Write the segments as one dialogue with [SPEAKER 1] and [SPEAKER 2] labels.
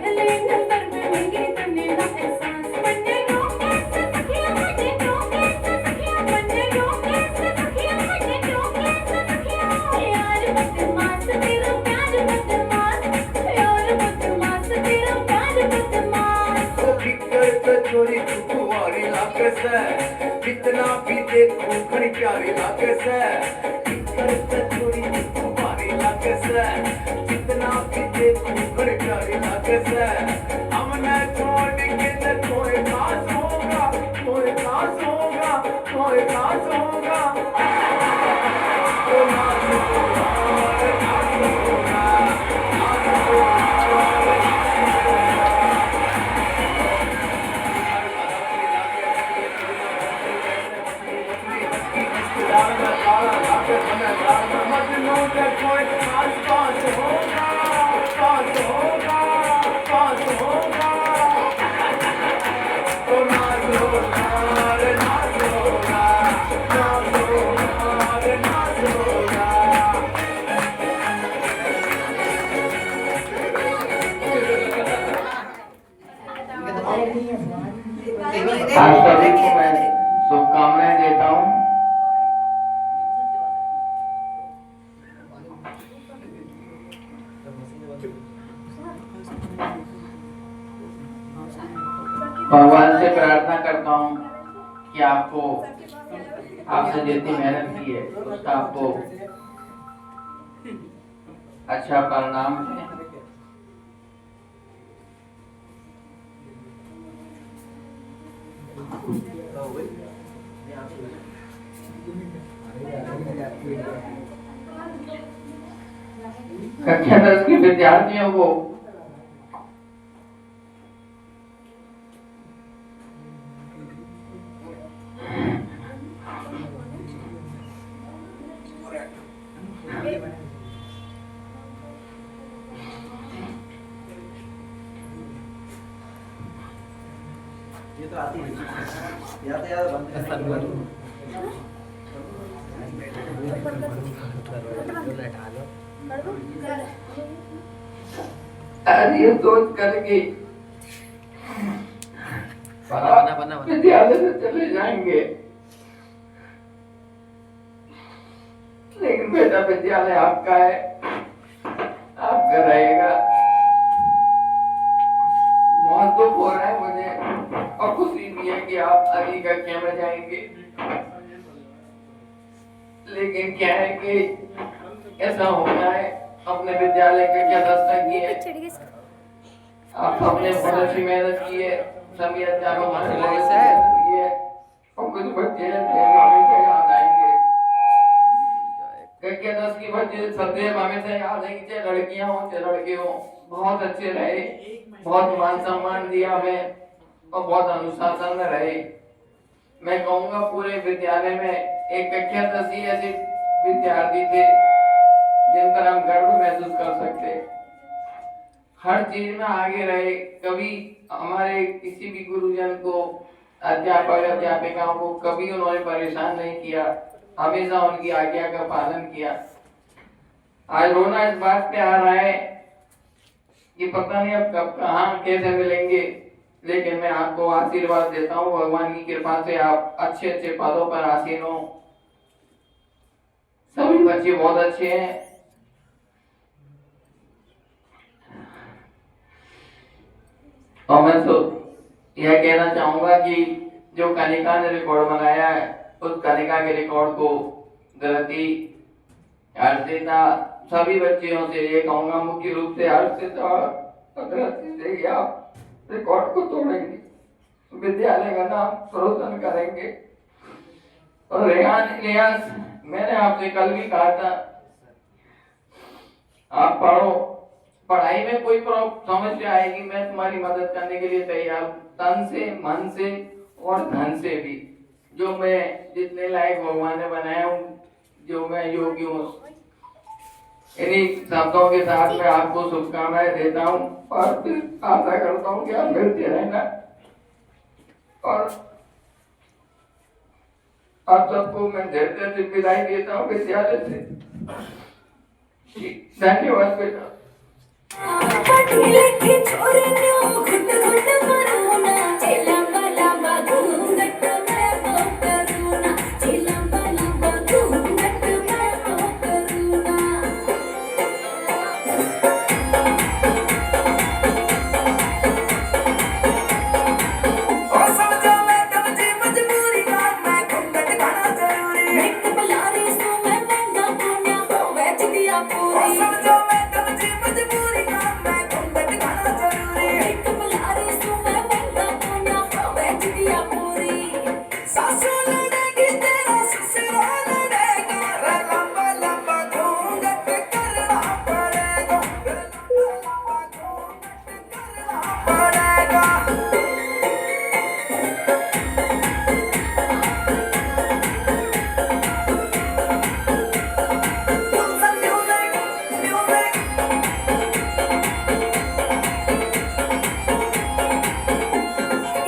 [SPEAKER 1] पहले नजर में मिली तूने ना एहसास मैंने रोके से सखिया मैंने रोके से सखिया मैंने रोके से सखिया मैंने रोके से सखिया यार बदमाश तेरा प्यार बदमाश यार बदमाश तेरा प्यार बदमाश
[SPEAKER 2] फिकर से चोरी तुम्हारी लाके से कितना भी देखो घड़ी प्यारी लाके से फिकर से चोरी तुम्हारी लाके से कितना भी देखो घड़ी प्यारी लाके से हमने छोड़ के न कोई खास होगा कोई खास होगा कोई खास होगा तो नाच होगा नाच होगा नाच
[SPEAKER 3] आप सभी को मैं शुभकामनाएं देता हूँ। भगवान से प्रार्थना करता हूँ कि आपको आपने जितनी मेहनत की है उसका आपको अच्छा परिणाम है। कक्षा 10 के विद्यार्थियों को
[SPEAKER 4] ये तो आती है याद बंद कर
[SPEAKER 3] ये सोच करके विद्यालय से चले जाएंगे, लेकिन बेटा विद्यालय आपका है, आपका रहेगा। बहुत दुख हो रहा है मुझे और खुशी भी है कि आप अगली कक्षा में जाएंगे, लेकिन क्या है कि ऐसा होना है। अपने विद्यालय का क्या दस्ता की है, आप सबने बहुत अच्छी मेहनत की है, सभी अध्यापक की है और कुछ बच्चे हमेशा याद आएंगे। कक्षा 10 की बच्चे सदैव हमेशा याद आएंगे, चाहे लड़कियां हो चाहे लड़के हो। बहुत अच्छे रहे, बहुत मान सम्मान दिया हमें और बहुत अनुशासन में रहे। मैं कहूँगा पूरे विद्यालय में एक कक्षा 10 ही ऐसे विद्यार्थी थे जिन पर हम गर्व महसूस कर सकते। हर चीज में आगे रहे, कभी हमारे किसी भी गुरुजन को, अध्यापक अध्यापिकाओं को कभी उन्होंने परेशान नहीं किया, हमेशा उनकी आज्ञा का पालन किया। आज रोना इस बात पे आ रहा है कि पता नहीं अब कब कहाँ कैसे मिलेंगे, लेकिन मैं आपको आशीर्वाद देता हूँ भगवान की कृपा से आप अच्छे अच्छे पदों पर आसीन हो। सभी बच्चे बहुत अच्छे हैं। और मैं तो यह कहना चाहूंगा कि जो कनिका ने रिकॉर्ड बनाया है, उस कनिका के रिकॉर्ड को गलती अर्चिता सभी बच्चियों से ये कहूंगा, मुख्य रूप से अर्चिता से कि आप रिकॉर्ड को तोड़ेंगे, विद्यालय का नाम रोशन करेंगे। और रेहान इलियास, मैंने आपसे कल भी कहा था आप पढ़ो, पढ़ाई में कोई समस्या आएगी मैं तुम्हारी मदद करने के लिए तैयार हूँ, तन से मन से और धन से भी। जो मैं जितने लायक भगवान ने बनाया हूँ, जो मैं योग्य हूँ, इन्हीं शब्दों के साथ मैं आपको शुभकामनाएं देता हूँ और फिर आशा करता हूँ कि आप मिलते रहना। और आप सबको मैं धैर्य से विदाई देता हूँ विद्यालय से। धन्यवाद बेटा।
[SPEAKER 1] पढ़ी लिखी छोरी न्यू घुट घुट मरूना चिलंबा लंबा घूंघट में वो करूना चिलंबा लंबा घूंघट में वो करूना
[SPEAKER 2] ओ समझो मैं कमजी मजबूरी का मैं घूंघट खाना जरूरी
[SPEAKER 1] मेकअप लारी सो मैं महंगा पुण्या हो बेच दिया
[SPEAKER 2] ओ
[SPEAKER 1] पूरी
[SPEAKER 2] समझो मैं कमजी मजबूरी का मैं घूंघट खाना जरूरी
[SPEAKER 1] मेकअप लारी सो मैं महंगा पुण्या हो बेच दिया पूरी
[SPEAKER 2] सासू लड़ेगी तेरा ससुरा लड़ेगा रे लंबा लंबा घूंघट करना पड़ेगा रे लंबा लंबा घूंघट करना पड़ेगा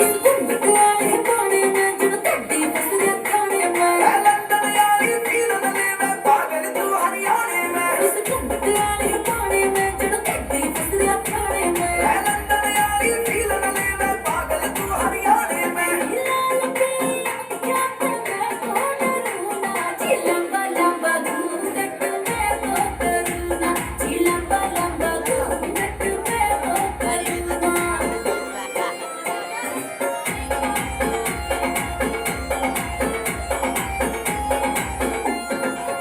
[SPEAKER 1] इस घुंघट वाले पानी में जुड़ कड्डी फसलियां खाने में
[SPEAKER 2] लंदन यारी फिल्म में पागल तू हरियाणे में
[SPEAKER 1] इस घुंघट वाले पानी में जुड़ कड्डी फसलियां खाने में
[SPEAKER 2] लंदन यारी फिल्म में पागल तू हरियाणे में
[SPEAKER 1] लाल पिया क्या मैं तो डरूना चिलंबा लंबा घूंघट में वो करूना चिलंबा लंबा घूंघट में वो करूना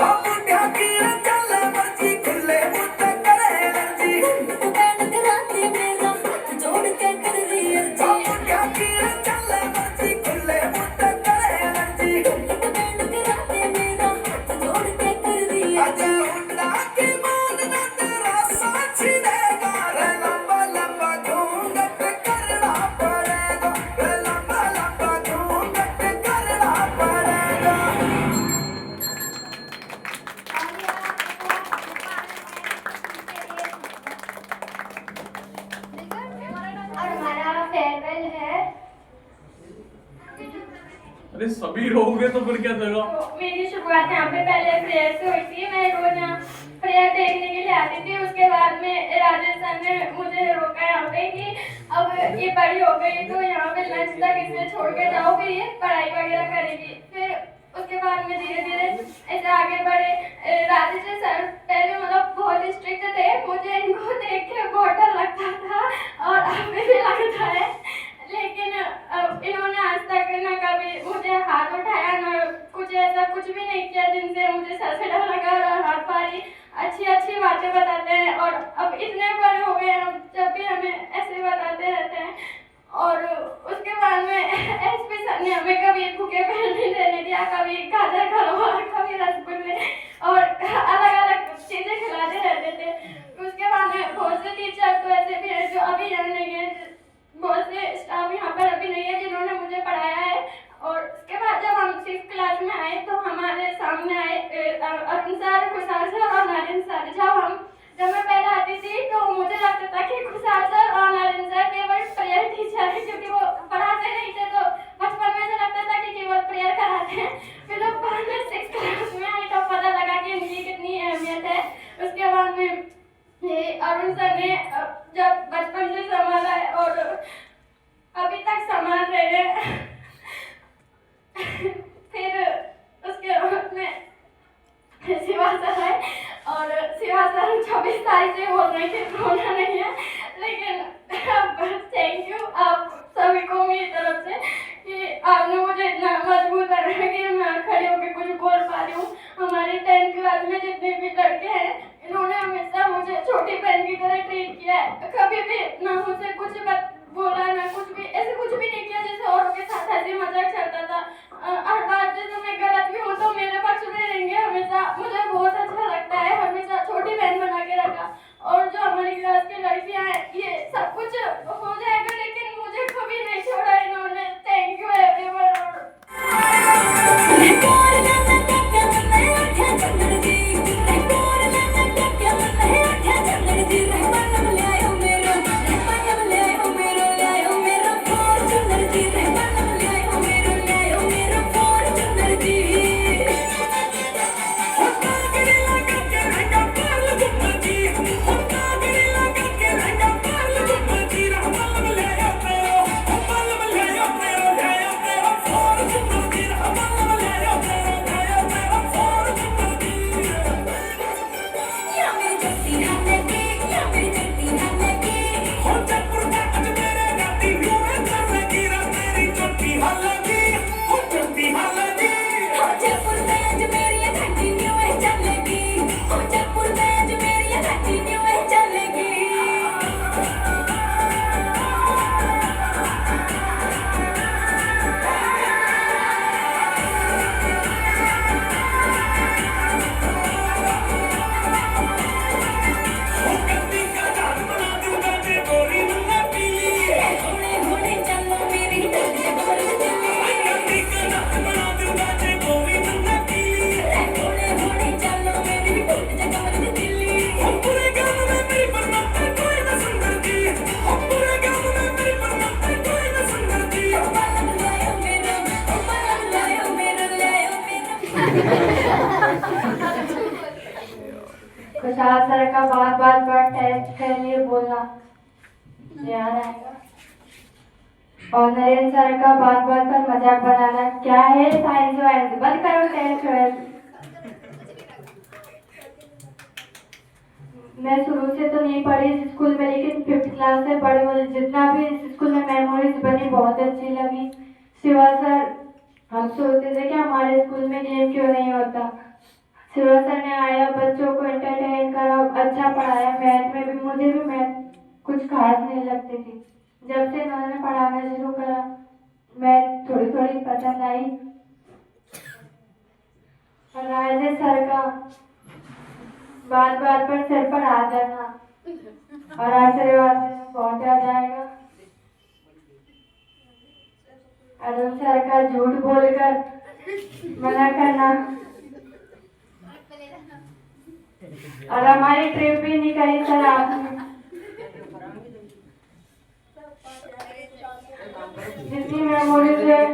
[SPEAKER 2] बुढ़िया की चल मर्जी खुले मुद्दे करे लर्जी
[SPEAKER 1] तो बैठ कराते मेरा हाथ जोड़ के कर रही अर्जी
[SPEAKER 2] बुढ़िया की चल मर्जी खुले मुद्दे करे लर्जी
[SPEAKER 1] तो बैठ कराते मेरा हाथ जोड़ के कर रही
[SPEAKER 2] अज उड़ा के मानना तेरा साथ देगा रे लंबा लंबा घूंघट करना पड़ेगा रे लंबा लंबा घूंघट करना पड़ेगा
[SPEAKER 1] और हमारा फेयरवेल है
[SPEAKER 5] अरे सभी रहोगे तो फिर क्या देगा?
[SPEAKER 6] तो मेरी शुरुआत यहाँ पे पहले प्रेयर से हुई थी। मैं रोज यहाँ प्रेयर देखने के लिए आती थी। उसके बाद में राजेश सर ने मुझे रोका यहाँ पे कि अब ये बड़ी हो गई तो यहाँ पे लंच तक इसे छोड़ के जाओ, फिर ये पढ़ाई वगैरह करेगी। फिर उसके बाद में धीरे धीरे ऐसे आगे बढ़े। राजेश सर पहले मतलब बहुत स्ट्रिक्ट थे, मुझे इनको देख के बहुत डर लगता था और अभी भी लगता है, लेकिन इन्होंने आज तक न कभी मुझे हाथ उठाया न कुछ ऐसा कुछ भी नहीं किया जिनसे मुझे सर से डर लगा। और हर बारी अच्छी अच्छी बातें बताते हैं और अब इतने बड़े हो गए हैं, जब भी हमें ऐसे बताते रहते हैं। और उसके बाद में एसपी सर ने हमें कभी भूखे पेट नहीं रहने दिया, कभी गाजर का हलवा, कभी रसगुल्ले और अलग अलग चीज़ें खिलाते रहते थे। उसके बाद में बहुत से टीचर तो ऐसे भी हैं जो अभी यहाँ नहीं है, बहुत से स्टाफ यहाँ पर अभी नहीं है जिन्होंने मुझे पढ़ाया है। और उसके बाद जब हम 6th क्लास में आए तो हमारे सामने आए अरुण सर, खुशहाल सर और नारिन सर। जब मैं पहले आती थी तो मुझे लगता था कि खुशहाल सर और नारिन सर केवल प्रेयर टीचर है, क्योंकि वो पढ़ाते नहीं थे। तो बचपन में से लगता था कि केवल प्रेयर कराते हैं। फिर जब बाद में 6th क्लास में आई तो पता लगा कि इनकी कितनी अहमियत है। उसके बाद में ये अरुण सर ने जब बचपन से संभाला है और अभी तक संभाल रहे हैं। फिर उसके बाद में शिवा सर है और शिवा सर 24 तारीख से बोल रहे थे कोरोना नहीं है, लेकिन अब प्रहलाद सर का बात बात पर ठहरिए बोलना ध्यान आएगा। और नरेंद्र सर का बात बात पर मजाक बनाना क्या है साइंस वाइंस बंद करो 10th-12th। मैं शुरू से तो नहीं पढ़ी इस स्कूल में, लेकिन 5th क्लास से पढ़ी, मुझे जितना भी इस स्कूल में मेमोरीज बनी बहुत अच्छी लगी। शिवा सर, हम सोचते थे कि हमारे स्कूल में गेम क्यों नहीं होता। शिवा सर ने आया, बच्चों को एंटरटेन करा, अच्छा पढ़ाया। मैथ में भी मुझे भी मैथ कुछ खास नहीं लगती थी। जब से इन्होंने पढ़ाना शुरू करा मैथ थोड़ी थोड़ी पसंद आई। और राजेश सर का बार बार पर सिर पर हाथ धरना और आशीर्वाद देना बहुत याद आएगा। अरुण सर का झूठ बोलकर मना करना और हमारी ट्रिप भी नहीं करी सर आपने। जितनी मेमोरीज है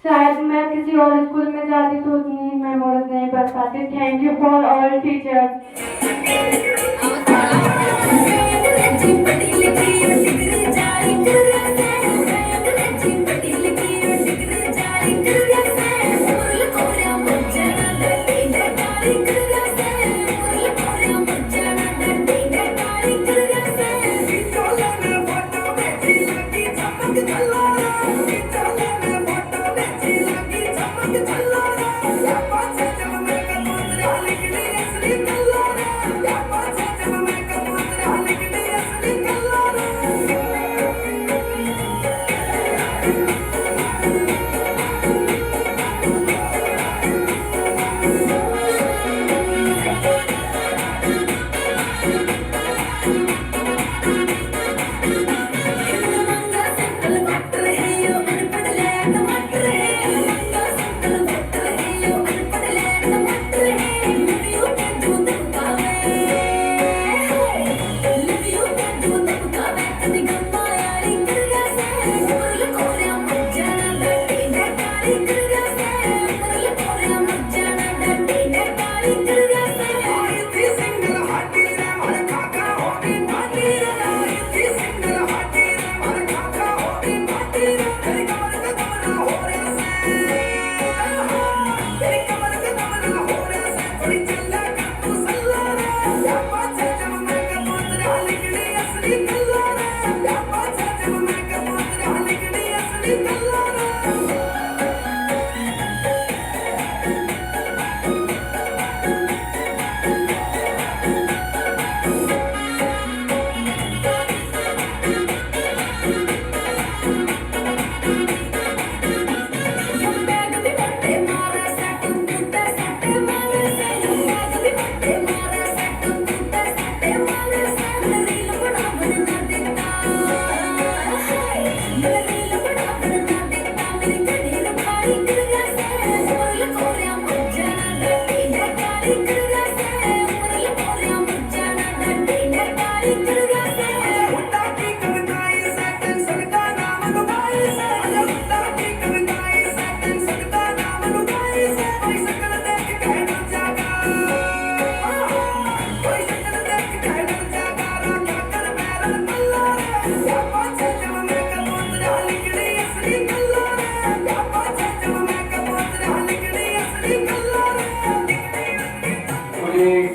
[SPEAKER 6] शायद मैं किसी और स्कूल में जाती तो उतनी मेमोरीज नहीं बन पाती। Thank you for all teachers.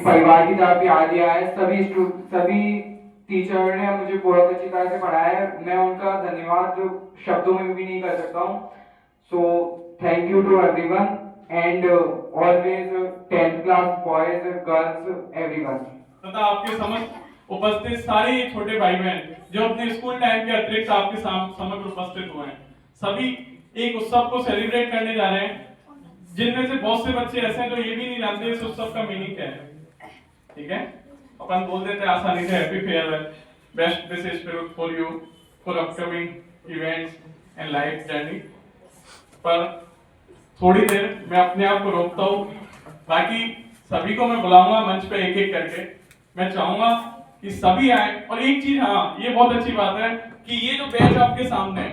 [SPEAKER 3] परिवार की तरफ याद दिया है। सभी टीचर ने मुझे बहुत अच्छी तरह से पढ़ाया है। मैं उनका धन्यवाद शब्दों में भी नहीं कर सकता हूँ। So thank you to everyone and always 10th class boys girls everyone.
[SPEAKER 5] तथा आपके समक्ष उपस्थित सारे छोटे भाई बहन जो अपने स्कूल टाइम के अतिरिक्त आपके समक्ष उपस्थित हुए हैं, सभी एक उत्सव को सेलिब्रेट करने जा रहे हैं, जिनमें से बहुत से बच्चे ऐसे हैं जो ये भी नहीं जानते इस उत्सव का मीनिंग क्या है। ठीक है, अपन बोल देते हैं आसानी से happy farewell, best wishes for you for upcoming events and life journey. पर थोड़ी देर मैं अपने आप को रोकता हूँ, बाकी सभी को मैं बुलाऊंगा मंच पे एक एक करके। मैं चाहूंगा कि सभी आए। और एक चीज, हाँ, ये बहुत अच्छी बात है कि ये जो बैच आपके सामने है,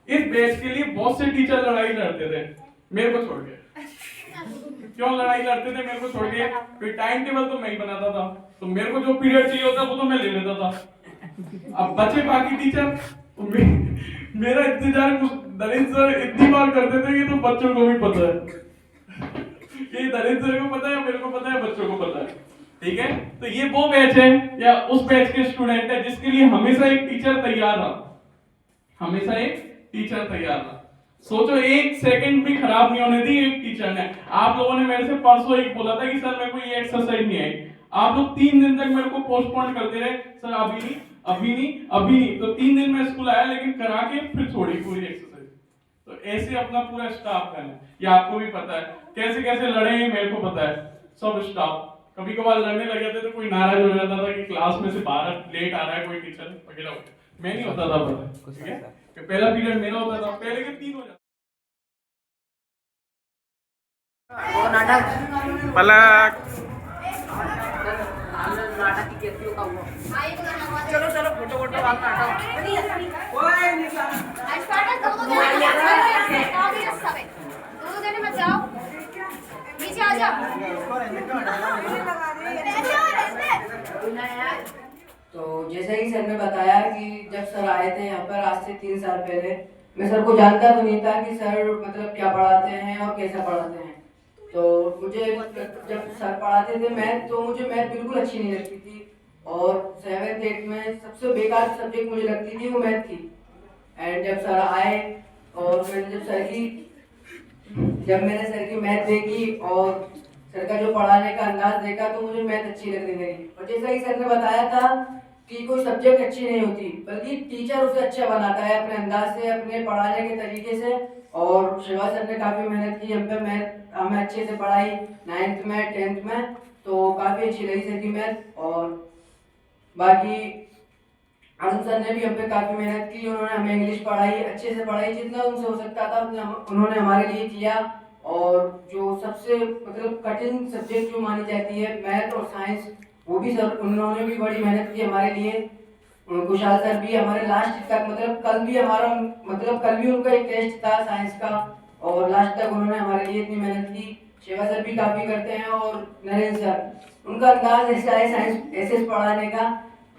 [SPEAKER 5] इस बैच के लिए बहुत से टीचर लड़ाई लड़ते थे, मेरे को छोड़ के। क्यों लड़ाई लड़ते थे मेरे को छोड़ के? फिर टाइम टेबल तो मैं ही बनाता था, तो मेरे को जो पीरियड चाहिए होता वो तो मैं ले लेता था। अब बचे बाकी टीचर, तो मेरा इंतजार नरेंद्र सर इतनी बार करते थे कि तो बच्चों को भी पता है, ये नरेंद्र सर को पता है, मेरे को पता है, बच्चों को पता है। ठीक है, तो ये वो बैच है या उस बैच के स्टूडेंट है जिसके लिए हमेशा एक टीचर तैयार रहा, हमेशा एक टीचर तैयार रहा। सोचो, एक सेकंड भी खराब नहीं होने दी एक टीचर ने। आप लोगों ने मेरे से परसों एक बोला था कि सर मेरे को ये एक्सरसाइज नहीं आई, आप लोग 3 दिन तक मेरे को पोस्टपोन करते रहे, सर अभी नहीं अभी नहीं अभी नहीं, तो 3 दिन में स्कूल आया लेकिन करा के फिर छोड़ी पूरी एक्सरसाइज। तो ऐसे अपना पूरा स्टाफ है, ये आपको भी पता है कैसे कैसे लड़े हैं, मेरे को पता है सब स्टाफ। कभी कभार लड़ने लग जाते तो कोई नाराज हो जाता था कि क्लास में से बाहर लेट आ रहा है कोई टीचर वगैरह, मैं नहीं होता था पता, ठीक है, कि पहला पीरियड मेरा होता था, पहले के 3 हो जाते।
[SPEAKER 7] पलक
[SPEAKER 8] चलो चलो फोटो वोटो आप मत जाओ, नीचे आ जाओ।
[SPEAKER 9] तो जैसे ही सर ने बताया कि जब सर आए थे यहाँ पर आज से 3 साल पहले, मैं सर को जानता तो नहीं था कि सर मतलब क्या पढ़ाते हैं और कैसा पढ़ाते हैं। तो मुझे जब सर पढ़ाते थे मैथ, तो मुझे मैथ बिल्कुल अच्छी नहीं लगती थी, और 7th 8th में सबसे बेकार सब्जेक्ट मुझे लगती थी वो मैथ थी। एंड जब सर आए और मैंने जब मैंने सर की मैथ देखी और सर का जो पढ़ाने का अंदाज देखा तो मुझे मैथ अच्छी लगने लगी। और जैसा कि सर ने बताया था कि कोई सब्जेक्ट अच्छी नहीं होती, बल्कि टीचर उसे अच्छा बनाता है अपने अंदाज से, अपने पढ़ाने के तरीके से। और शिवा सर ने काफ़ी मेहनत की हम पे, मैथ हमें अच्छे से पढ़ाई 9th में 10th में, तो काफ़ी अच्छी लगी सर की मैथ। और बाकी अरुण सर ने भी हम पे काफ़ी मेहनत की, उन्होंने हमें इंग्लिश पढ़ाई, अच्छे से पढ़ाई, जितना उनसे हो सकता था उतना उन्होंने हमारे लिए किया। और जो सबसे मतलब कठिन सब्जेक्ट जो मानी जाती है मैथ और साइंस, वो भी सर उन्होंने भी बड़ी मेहनत की हमारे लिए। कुशाल सर भी हमारे लास्ट तक मतलब कल भी उनका एक टेस्ट था साइंस का, और लास्ट तक उन्होंने हमारे लिए इतनी मेहनत की। शिवा सर भी काफ़ी करते हैं, और नरेंद्र सर, उनका अंदाज ऐसा है साइंस ऐसे पढ़ाने का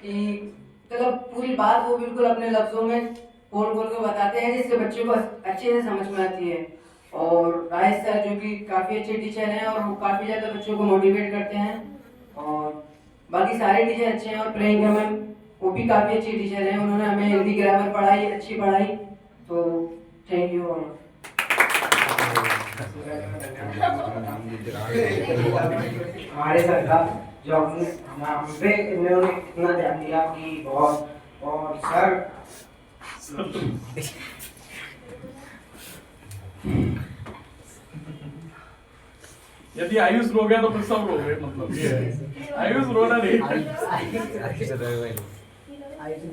[SPEAKER 9] कि मतलब पूरी बात वो बिल्कुल अपने लफ्जों में बोल के बताते हैं जिससे बच्चों को अच्छे से समझ में आती है। और राजेश सर जो कि काफ़ी अच्छे टीचर हैं और वो काफ़ी ज़्यादा बच्चों को मोटिवेट करते हैं। और बाकी सारे टीचर अच्छे हैं, और प्रियंका मैम वो भी काफ़ी अच्छी टीचर हैं, उन्होंने हमें हिंदी ग्रामर पढ़ाई, अच्छी पढ़ाई। तो थैंक यू ऑल।
[SPEAKER 10] हमारे सर का जो हम पे इन्होंने इतना ध्यान दिया कि बहुत। और सर
[SPEAKER 5] यदि आयुष रो गया तो फिर सब रो गए, मतलब ये है। आयुष रोना नहीं,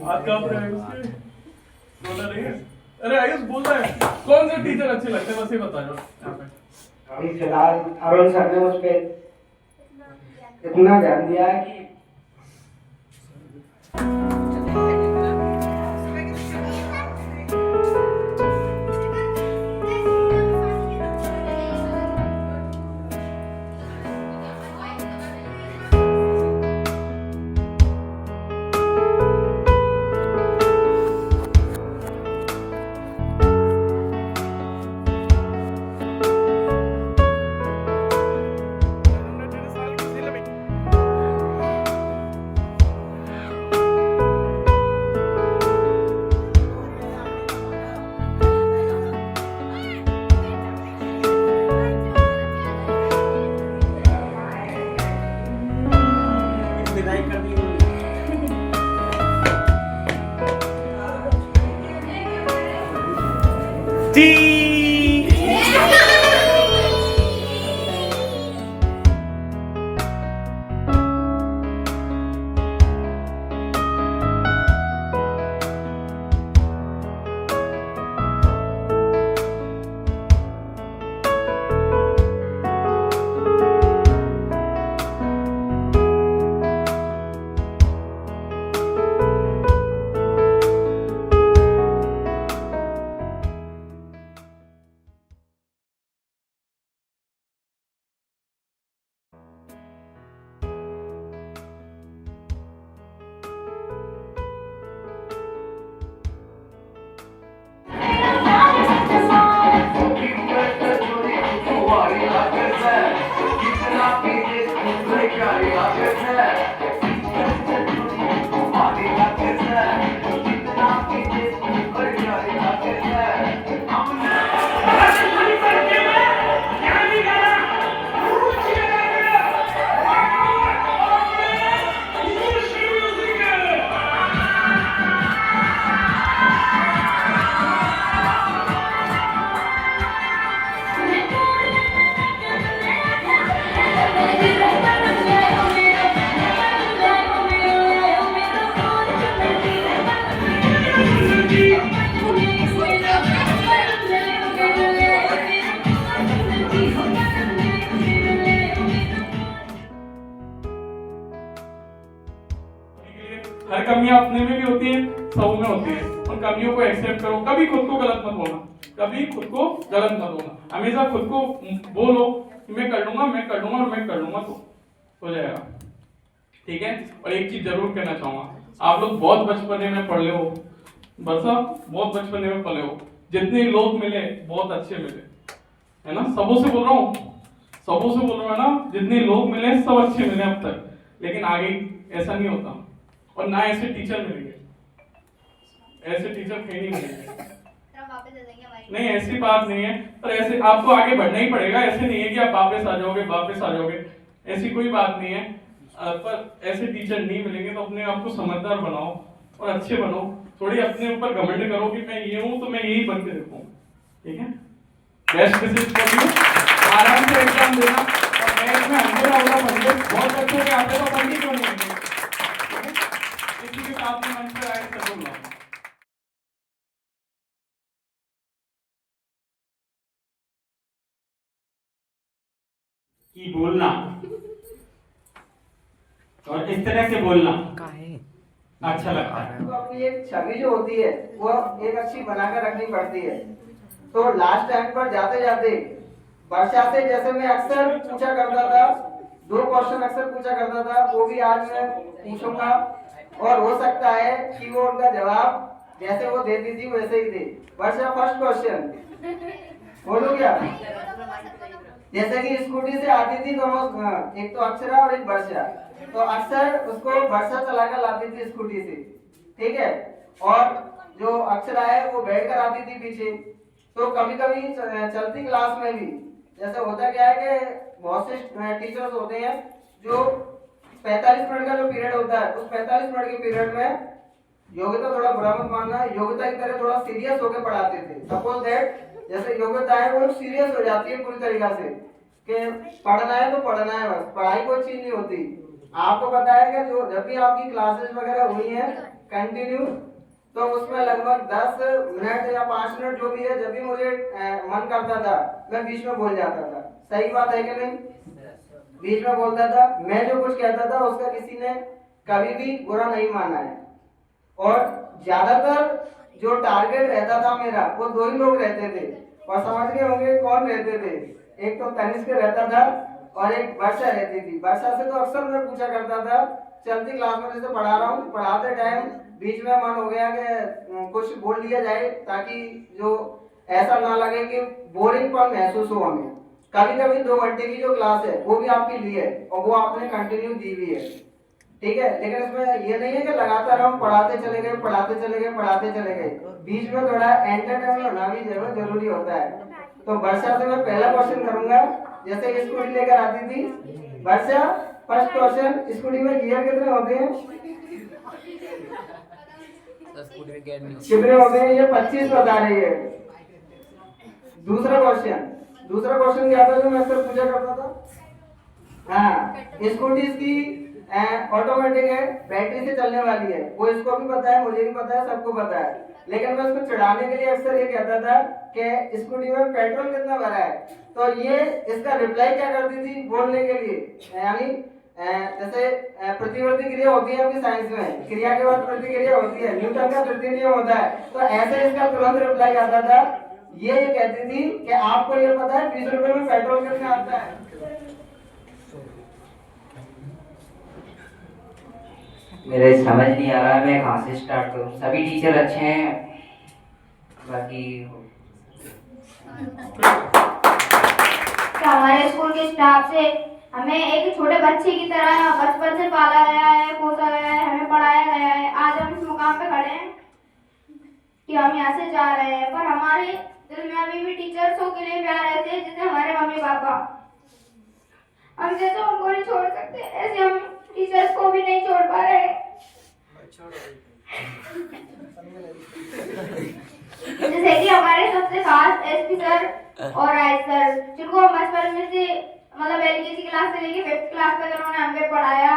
[SPEAKER 5] हाथ कांप रहे हैं आयुष के, रोना नहीं है। अरे आयुष बोल रहा है कौन से टीचर अच्छे लगते हैं, बस ये बता दो यहाँ पे।
[SPEAKER 10] अभी फिलहाल अरुण सर ने मुझ पे इतना ध्यान दिया कि
[SPEAKER 5] सब में होती है, उन कमियों को एक्सेप्ट करो, कभी खुद को गलत मत बोलना, कभी खुद को गलत मत बोलना, हमेशा खुद को बोलो कि मैं कर लूंगा, मैं कर लूंगा और मैं कर लूंगा, तो हो जाएगा, ठीक है। और एक चीज जरूर कहना चाहूंगा, आप लोग बहुत बचपने में पढ़ ले हो, बरसा बहुत बचपने में पढ़े हो, जितने लोग मिले बहुत अच्छे मिले, है ना, सबों से बोल रहा हूँ, सबों से बोल रहा हूँ ना, जितने लोग मिले सब अच्छे मिले अब तक, लेकिन आगे ऐसा नहीं होता, और ना ऐसे टीचर मिलेंगे, ऐसे टीचर कहीं नहीं मिलेंगे, नहीं ऐसी बात नहीं है, पर ऐसे आपको आगे बढ़ना ही पड़ेगा, ऐसे नहीं है कि आप वापस आ जाओगे, ऐसी कोई बात नहीं है, पर ऐसे टीचर नहीं मिलेंगे, तो अपने आप को समझदार बनाओ और अच्छे बनो, थोड़ी अपने ऊपर घमंड करो कि मैं ये हूँ तो मैं यही बन के दिखाऊं, ठीक है। बेस्ट विशेष कर यू, आराम से एग्जाम देना, और मैथ में 100 बहुत बच्चों के आते तो पंडित क्यों नहीं होंगे, इसी के साथ में मंच पर आए जरूर लाओ।
[SPEAKER 7] कि बोलना और इस तरह से बोलना अच्छा लगता है।
[SPEAKER 10] तो अपनी एक छवि जो होती है वो एक अच्छी बनाकर रखनी पड़ती है। तो लास्ट टाइम पर जाते जाते वर्षा से जैसे मैं अक्सर पूछा करता था, 2 क्वेश्चन अक्सर पूछा करता था, वो भी आज मैं पूछूंगा, और हो सकता है कि वो उनका जवाब जैसे वो देती थी वैसे ही दे। वर्षा, फर्स्ट क्वेश्चन बोलो क्या? जैसे कि स्कूटी से आती थी दोनों, एक तो अक्षरा और एक वर्षा, तो अक्सर उसको वर्षा चलाकर लाती थी स्कूटी से, ठीक है, और जो अक्षरा है वो बैठ कर आती थी पीछे। तो कभी कभी चलती क्लास में भी जैसे होता क्या है कि बहुत से टीचर्स होते हैं जो 45 मिनट का जो पीरियड होता है, उस 45 मिनट के पीरियड में योग्यता, थोड़ा बुरा मत मानना, योग्यता की तरह थोड़ा सीरियस होकर पढ़ाते थे। सपोज दैट जैसे योग्यता है वो सीरियस हो जाती है पूरी तरीका से कि पढ़ना है तो पढ़ना है, बस पढ़ाई कोई चीज नहीं होती। आपको पता है कि जो जब भी आपकी क्लासेस वगैरह हुई हैं कंटिन्यू, तो उसमें लगभग 10 मिनट या 5 मिनट जो भी है, जब भी मुझे मन करता था मैं बीच में बोल जाता था। सही बात है कि नहीं? बीच में बोलता था, मैं जो कुछ कहता था उसका किसी ने कभी भी बुरा नहीं माना है। और ज्यादातर जो टारगेट रहता था मेरा वो 2 ही लोग रहते थे, और समझ गए होंगे कौन रहते थे। एक तो तनिष्क रहता था और एक वर्षा रहती थी। वर्षा से तो अक्सर मैं पूछा करता था, चलती क्लास में जैसे पढ़ा रहा हूँ, पढ़ाते टाइम बीच में मन हो गया कि कुछ बोल दिया जाए ताकि जो ऐसा ना लगे कि बोरिंग पर महसूस हो हमें। कभी कभी 2 घंटे की जो क्लास है वो भी आपके लिए है और वो आपने कंटिन्यू दी हुई है, ठीक है। लेकिन इसमें ये नहीं है कि लगातार हम पढ़ाते चले गए, बीच में थोड़ा एंटरटेनमेंट होना भी जरूरी होता है। तो वर्षा से मैं पहला क्वेश्चन करूंगा। जैसे स्कूटी लेकर आती थी वर्षा, फर्स्ट क्वेश्चन, स्कूटी में गियर कितने होते हैं? कितने होते हैं? ये 25 बता रही है। दूसरा क्वेश्चन क्या था जो मैं अक्सर पूछा करता था? हाँ, स्कूटी की ऑटोमेटिक है, बैटरी से चलने वाली है, वो इसको भी पता है, मुझे भी पता है, सबको पता है। लेकिन मैं उसको चिढ़ाने के लिए अक्सर ये कहता था कि स्कूटी में पेट्रोल कितना भरा है, तो ये इसका रिप्लाई क्या करती थी बोलने के लिए, यानी जैसे प्रतिवर्ती क्रिया होती है आपकी साइंस में, क्रिया के बाद प्रतिक्रिया होती है, न्यूटन का तृतीय नियम होता है, तो ऐसे इसका तुरंत रिप्लाई आता था। ये कहती थी कि आपको ये पता है 20 रुपए में पेट्रोल कितना आता है? मेरे समझ नहीं आ रहा है मैं कहाँ से स्टार्ट करूँ। सभी टीचर अच्छे हैं, बाकी
[SPEAKER 6] हमारे स्कूल के स्टाफ से हमें एक छोटे बच्चे की तरह बचपन से पाला गया है, पोसा गया है, हमें पढ़ाया गया है। आज हम इस मुकाम पे खड़े हैं कि हम यहाँ से जा रहे हैं, पर हमारे दिल में अभी भी टीचर्सों के लिए प्यार रहते हैं, जैसे हमारे मम्मी पापा। हम जैसे उनको नहीं छोड़ सकते, ऐसे हम टीचर्स को भी नहीं छोड़ पा रहे। जैसे कि हमारे सबसे खास एसपी सर और राइट सर, जिनको हम बचपन में से मतलब एलकेजी क्लास से लेके 5th क्लास तक उन्होंने हमें पढ़ाया।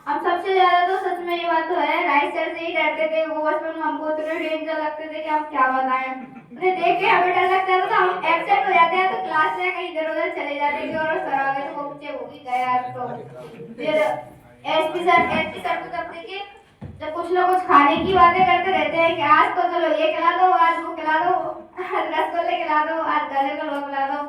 [SPEAKER 6] हम सबसे ज्यादा तो सच में ये बात तो है, राइट सर से ही डरते थे। वो बचपन में हमको इतने डेंजर लगते थे कि हम क्या बताएं। उन्हें देख के हमें डर लगता था, तो हम एब्सेंट हो जाते हैं, तो क्लास में कहीं इधर उधर चले जाते थे और सर आ गए तो वो बच्चे हो भी गया। तो फिर एसपी सर को जब देखे जब कुछ ना कुछ खाने की बातें करते रहते हैं कि आज तो चलो ये खिला दो, आज वो खिला दो, आज रसगुल्ले खिला दो, आज गाजर का हलवा खिला दो।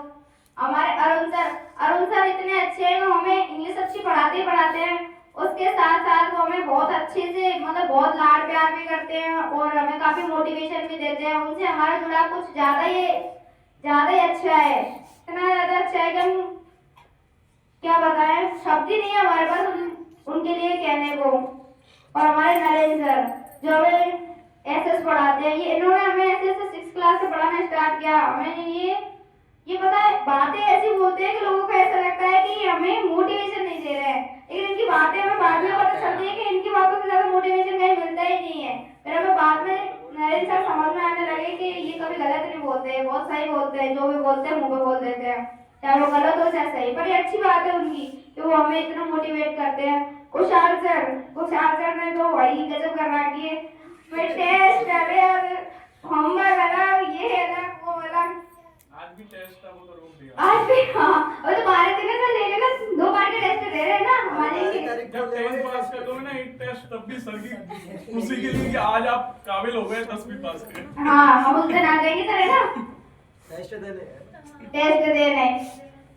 [SPEAKER 6] हमारे अरुण सर इतने अच्छे हैं, वो हमें इंग्लिश अच्छी पढ़ाते हैं। उसके साथ साथ वो हमें बहुत अच्छे से मतलब बहुत लाड प्यार भी करते हैं और हमें काफी मोटिवेशन भी देते हैं। उनसे हमारा जुड़ाव कुछ ज्यादा ही अच्छा है, इतना ज्यादा अच्छा है कि हम क्या बताएं, शब्द ही नहीं है हमारे पास उनके लिए कहने को। और हमारे नरेंद्र सर जो हमें एसएस पढ़ाते हैं, ये इन्होंने हमें ऐसे 6th क्लास से पढ़ाना स्टार्ट किया। हमें ये पता है, बातें ऐसी बोलते हैं कि लोगों को ऐसा लगता है कि हमें मोटिवेशन नहीं दे रहे हैं, लेकिन इनकी बातें हमें बाद में पता चलती है कि इनकी बातों से ज्यादा मोटिवेशन कहीं मिलता ही नहीं है। फिर हमें बाद में नरेंद्र सर समझ में आने लगे कि ये कभी गलत नहीं बोलते, बहुत सही बोलते हैं, जो भी बोलते हैं मुंह पे बोल देते हैं, चाहे वो गलत हो चाहे सही। पर ये अच्छी बात है उनकी कि वो हमें इतना मोटिवेट करते हैं। कुशाल सर ने तो वही गजब कर रखी है, टेस्ट होमवर्क अलग, ये अलग वो अलग।
[SPEAKER 5] आज भी टेस्ट था, वो तो रोक दिया।
[SPEAKER 6] आज भी हाँ, वो तो 12 दिन से ले लेगा, 2 बार के टेस्ट दे रहे हैं ना हमारे।
[SPEAKER 5] जब 10th पास कर दोगे ना एक टेस्ट, तब भी सर की उसी के लिए कि आज आप काबिल हो गए 10वीं पास के।
[SPEAKER 6] हाँ, हम उस दिन आ जाएंगे सर, है ना,
[SPEAKER 4] टेस्ट
[SPEAKER 6] देने।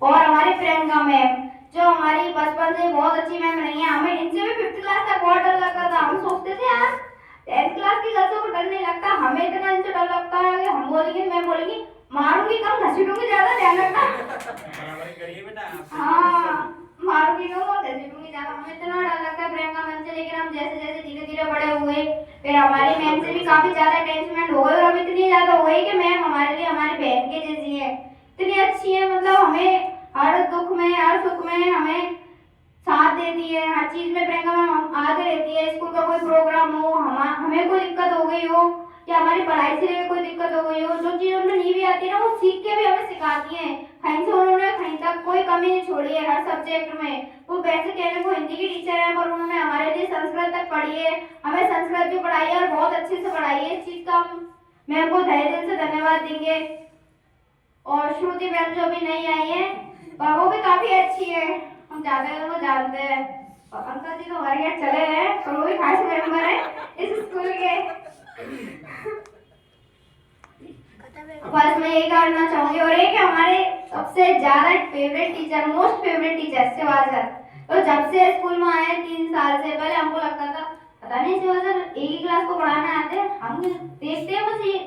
[SPEAKER 6] और हमारी प्रियंका मैम जो हमारी बचपन से बहुत अच्छी मैम रही है, हमें इनसे भी 5th क्लास तक बहुत डर लगता था। हम सोचते थे यार 10th क्लास की गर्ल्सों को डर नहीं लगता, हमें इतना इनसे डर लगता है कि हम बोलेंगे, मैं बोलेंगी मारूंगी कम, घसीटूंगी ज्यादा, ध्यान रखना। हाँ, मारूंगी कम और घसीटूंगी ज्यादा, हमें इतना डर लगता है प्रियंका मैम से। लेकिन हम जैसे जैसे धीरे धीरे बड़े हुए, फिर हमारी मैम से भी काफी ज्यादा अटैचमेंट हो गए और अब इतनी ज्यादा हो गई कि मैम हमारे लिए हमारी बहन के जैसी है, इतनी अच्छी है। मतलब हमें हर दुख में हर सुख में हमें साथ देती है, हर चीज में प्रियंका मैम आगे रहती है। स्कूल का कोई प्रोग्राम हो, हमें कोई दिक्कत हो गई हो या हमारी पढ़ाई से लेकर कोई दिक्कत हो गई हो, जो चीज उन्हें नहीं भी आती है ना, वो सीख के भी हमें सिखाती हैं। कहीं से उन्होंने कहीं तक कोई कमी नहीं छोड़ी है हर सब्जेक्ट में। वो वैसे कहने को हिंदी की टीचर है, पर उन्होंने हमारे लिए संस्कृत तक पढ़ी है, हमें संस्कृत भी पढ़ाई है और बहुत अच्छे से पढ़ाई है। इस चीज का हम मैम को तहे दिल से धन्यवाद देंगे। और श्रुति मैम जो अभी नहीं आई है, वो भी काफी अच्छी है, हम जानते हैं। और अंकल जी तो हमारे यहाँ चले हैं, तो वो भी खास मेंबर है इस स्कूल के। बस मैं यही कहना चाहूंगी। और एक हमारे सबसे ज्यादा favourite teacher, most favourite teacher Shiva sir. तो जब से स्कूल में आए 3 साल से, पहले हमको लगता था पता नहीं शिवा सर एक ही क्लास को पढ़ाना आते हैं, हम देखते हैं बस ये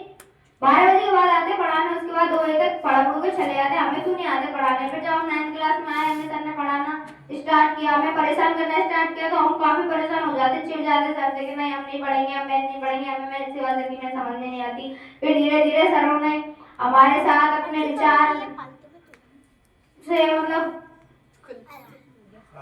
[SPEAKER 6] 12 बजे के बाद आते पढ़ाने, उसके बाद 2 बजे तक पढ़ा के चले जाते, हमें क्यों नहीं आते पढ़ाने। फिर जब हम 9th क्लास में आए, हमें सर ने पढ़ाना स्टार्ट किया, हमें परेशान करना स्टार्ट किया, तो हम काफी परेशान हो जाते, चिढ़ जाते सर से कि नहीं हम नहीं पढ़ेंगे, हम मैथ नहीं पढ़ेंगे, हमें मैथ सिवा सर की मैथ समझ में नहीं आती। फिर धीरे धीरे सरों ने हमारे साथ अपने विचार से मतलब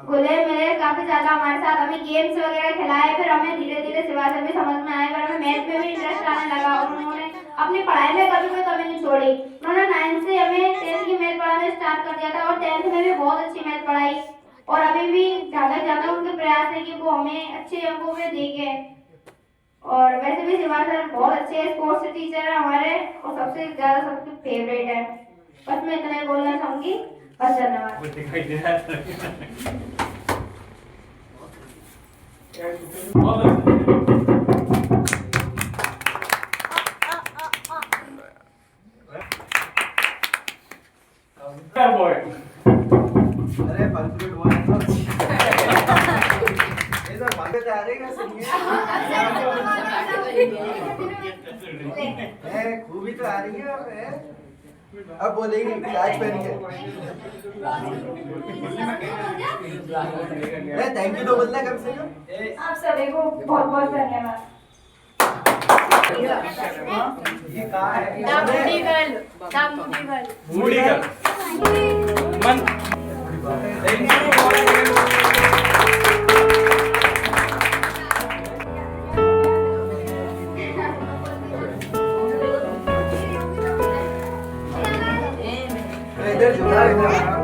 [SPEAKER 6] घुले मिले काफी ज्यादा हमारे साथ, हमें गेम्स वगैरह खिलाए। फिर हमें धीरे धीरे शिवा सर भी समझ में आए, फिर हमें मैथ में भी इंटरेस्ट आने लगा और उन्होंने अपनी पढ़ाई में कभी कोई कमी नहीं छोड़ी। उन्होंने 9th से हमें 10th की मैथ पढ़ाना स्टार्ट कर दिया था और 10th में भी बहुत अच्छी मैथ पढ़ाई। और अभी भी ज्यादा उनके प्रयास है कि वो हमें अच्छे अंकों में देंगे। और वैसे भी शिवा सर बहुत अच्छे स्पोर्ट्स टीचर है हमारे और सबसे ज्यादा सबके फेवरेट है। बस मैं इतना ही बोलना चाहूंगी, बस धन्यवाद।
[SPEAKER 5] बहुत अच्छा बॉय।
[SPEAKER 4] अरे पंक्चुएट हुआ है तो ये तो भागे जा रहे हैं सही है, खूबी तो आ रही है। अब बोलेगी आज पहन के थैंक यू तो बोलना कम से कम।
[SPEAKER 6] आप सभी को बहुत बहुत धन्यवाद।
[SPEAKER 4] ये कहाँ है?
[SPEAKER 5] मूडी गर्ल मन
[SPEAKER 4] इधर जुड़ा है।